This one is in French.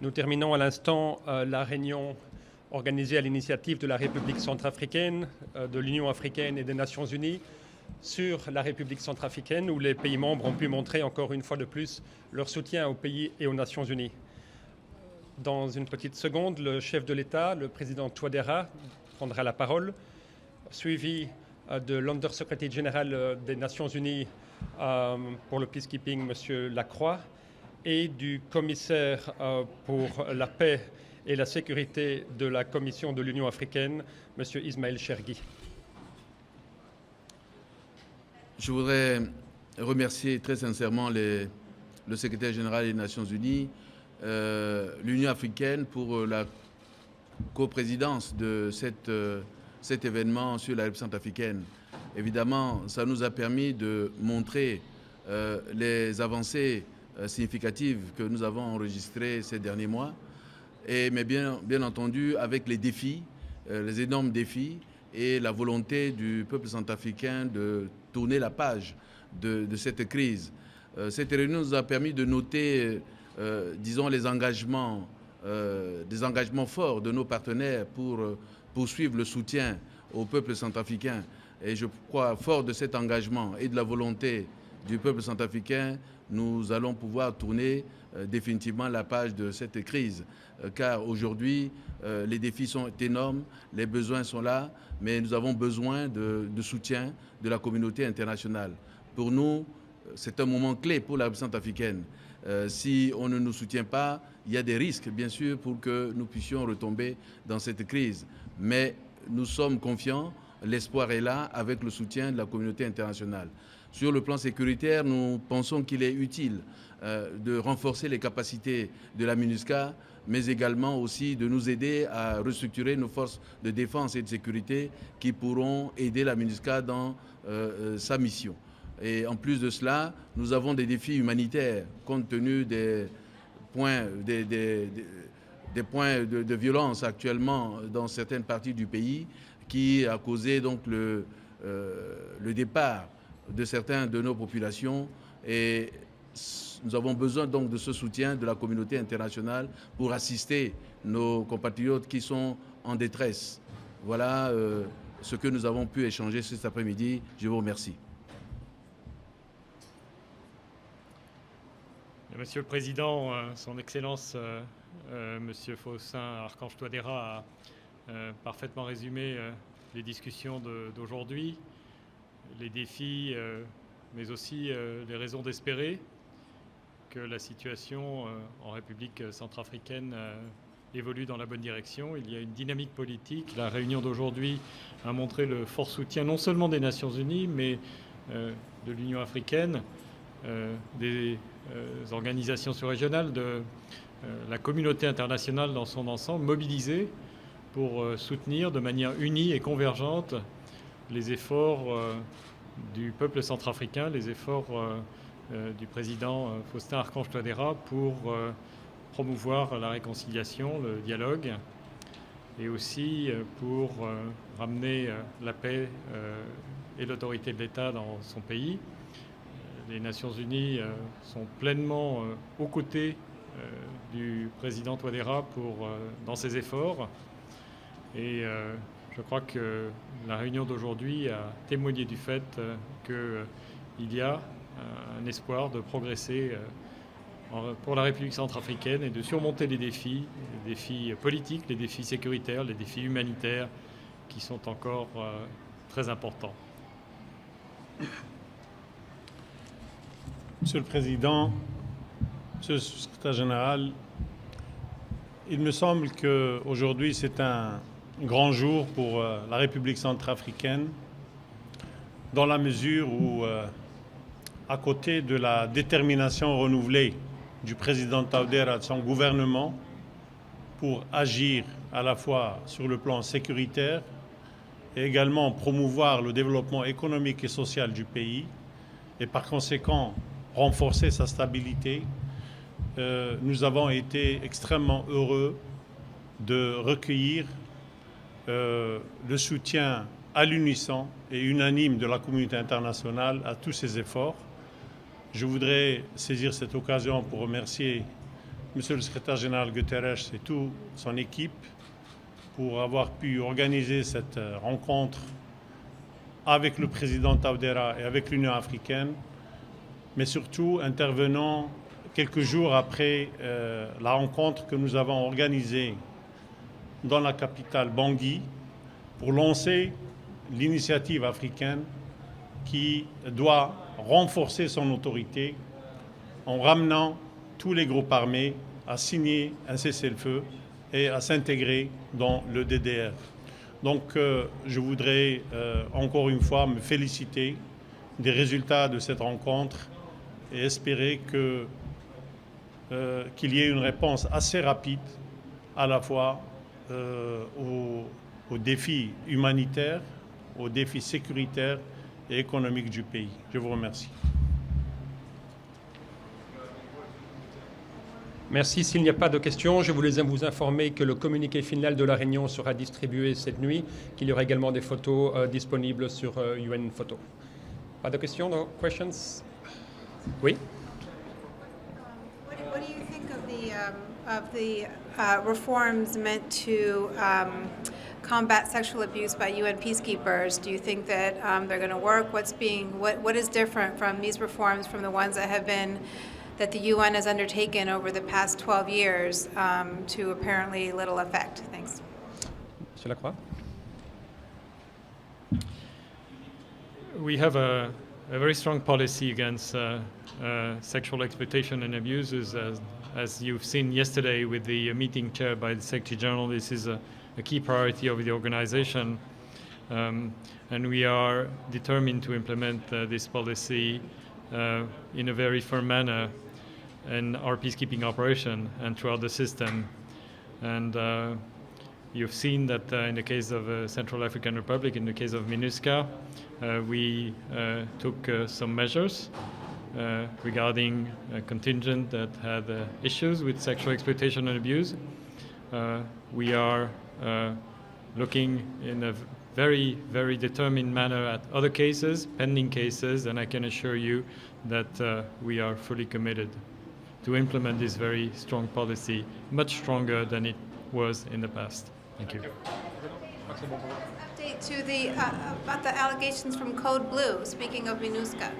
Nous terminons à l'instant la réunion organisée à l'initiative de la République centrafricaine, de l'Union africaine et des Nations unies sur la République centrafricaine, où les pays membres ont pu montrer encore une fois de plus leur soutien au pays et aux Nations unies. Dans une petite seconde, le chef de l'État, le président Touadéra, prendra la parole, suivi de l'Under-Secrétaire général des Nations unies pour le peacekeeping, M. Lacroix, et du commissaire pour la paix et la sécurité de la Commission de l'Union africaine, M. Ismaël Chergui. Je voudrais remercier très sincèrement le secrétaire général des Nations unies, l'Union africaine pour la coprésidence de cet événement sur la République centrafricaine. Évidemment, ça nous a permis de montrer les avancées significatives que nous avons enregistrées ces derniers mois, mais bien entendu avec les défis, les énormes défis et la volonté du peuple centrafricain de tourner la page de cette crise. Cette réunion nous a permis de noter, disons, des engagements forts de nos partenaires pour poursuivre le soutien au peuple centrafricain. Et je crois, fort de cet engagement et de la volonté du peuple centrafricain, nous allons pouvoir tourner définitivement la page de cette crise. Car aujourd'hui, les défis sont énormes, les besoins sont là, mais nous avons besoin de soutien de la communauté internationale. Pour nous, c'est un moment clé pour la République centrafricaine. Si on ne nous soutient pas, il y a des risques, bien sûr, pour que nous puissions retomber dans cette crise. Mais nous sommes confiants, l'espoir est là avec le soutien de la communauté internationale. Sur le plan sécuritaire, nous pensons qu'il est utile de renforcer les capacités de la MINUSCA, mais également aussi de nous aider à restructurer nos forces de défense et de sécurité qui pourront aider la MINUSCA dans sa mission. Et en plus de cela, nous avons des défis humanitaires compte tenu des points de violence actuellement dans certaines parties du pays qui a causé donc le départ de certains de nos populations, et nous avons besoin donc de ce soutien de la communauté internationale pour assister nos compatriotes qui sont en détresse. Voilà ce que nous avons pu échanger cet après-midi. Je vous remercie. Monsieur le Président, Son Excellence, Monsieur Faustin Archange Touadéra a parfaitement résumé les discussions d'aujourd'hui, les défis, mais aussi les raisons d'espérer que la situation en République centrafricaine évolue dans la bonne direction. Il y a une dynamique politique. La réunion d'aujourd'hui a montré le fort soutien non seulement des Nations unies, mais de l'Union africaine, des organisations sous-régionales, de la communauté internationale dans son ensemble, mobilisée pour soutenir de manière unie et convergente les efforts du peuple centrafricain, les efforts du président Faustin Archange Touadéra pour promouvoir la réconciliation, le dialogue, et aussi pour ramener la paix et l'autorité de l'État dans son pays. Les Nations unies sont pleinement aux côtés du président Touadéra dans ses efforts. Et je crois que la réunion d'aujourd'hui a témoigné du fait qu'il y a un espoir de progresser pour la République centrafricaine et de surmonter les défis politiques, les défis sécuritaires, les défis humanitaires qui sont encore très importants. Monsieur le Président, Monsieur le Secrétaire général, il me semble qu'aujourd'hui c'est un grand jour pour la République centrafricaine, dans la mesure où, à côté de la détermination renouvelée du président Touadéra et de son gouvernement pour agir à la fois sur le plan sécuritaire et également promouvoir le développement économique et social du pays, et par conséquent renforcer sa stabilité, nous avons été extrêmement heureux de recueillir le soutien à l'unisson et unanime de la communauté internationale à tous ces efforts. Je voudrais saisir cette occasion pour remercier Monsieur le secrétaire général Guterres et toute son équipe pour avoir pu organiser cette rencontre avec le président Touadéra et avec l'Union africaine, mais surtout intervenant quelques jours après la rencontre que nous avons organisée dans la capitale Bangui pour lancer l'initiative africaine qui doit renforcer son autorité en ramenant tous les groupes armés à signer un cessez-le-feu et à s'intégrer dans le DDR. Donc je voudrais encore une fois me féliciter des résultats de cette rencontre et espérer qu'il y ait une réponse assez rapide à la fois aux défis humanitaires, aux défis sécuritaires et économiques du pays. Je vous remercie. Merci. S'il n'y a pas de questions, je voulais vous informer que le communiqué final de la réunion sera distribué cette nuit, qu'il y aura également des photos disponibles sur UN Photo. Pas de questions? No questions? Oui? What do you think of the reforms meant to combat sexual abuse by UN peacekeepers? Do you think that they're going to work? What is different from these reforms from the ones that the UN has undertaken over the past 12 years to apparently little effect? Thanks. Monsieur Lacroix? We have a very strong policy against sexual exploitation and abuses. As you've seen yesterday with the meeting chaired by the Secretary General, this is a key priority of the organization. And we are determined to implement this policy in a very firm manner in our peacekeeping operation and throughout the system. And you've seen that in the case of Central African Republic, in the case of MINUSCA, we took some measures regarding a contingent that had issues with sexual exploitation and abuse. We are looking in a very, very determined manner at other cases, pending cases, and I can assure you that we are fully committed to implement this very strong policy, much stronger than it was in the past. Thank you. Update to about the allegations from Code Blue, speaking of MINUSCA.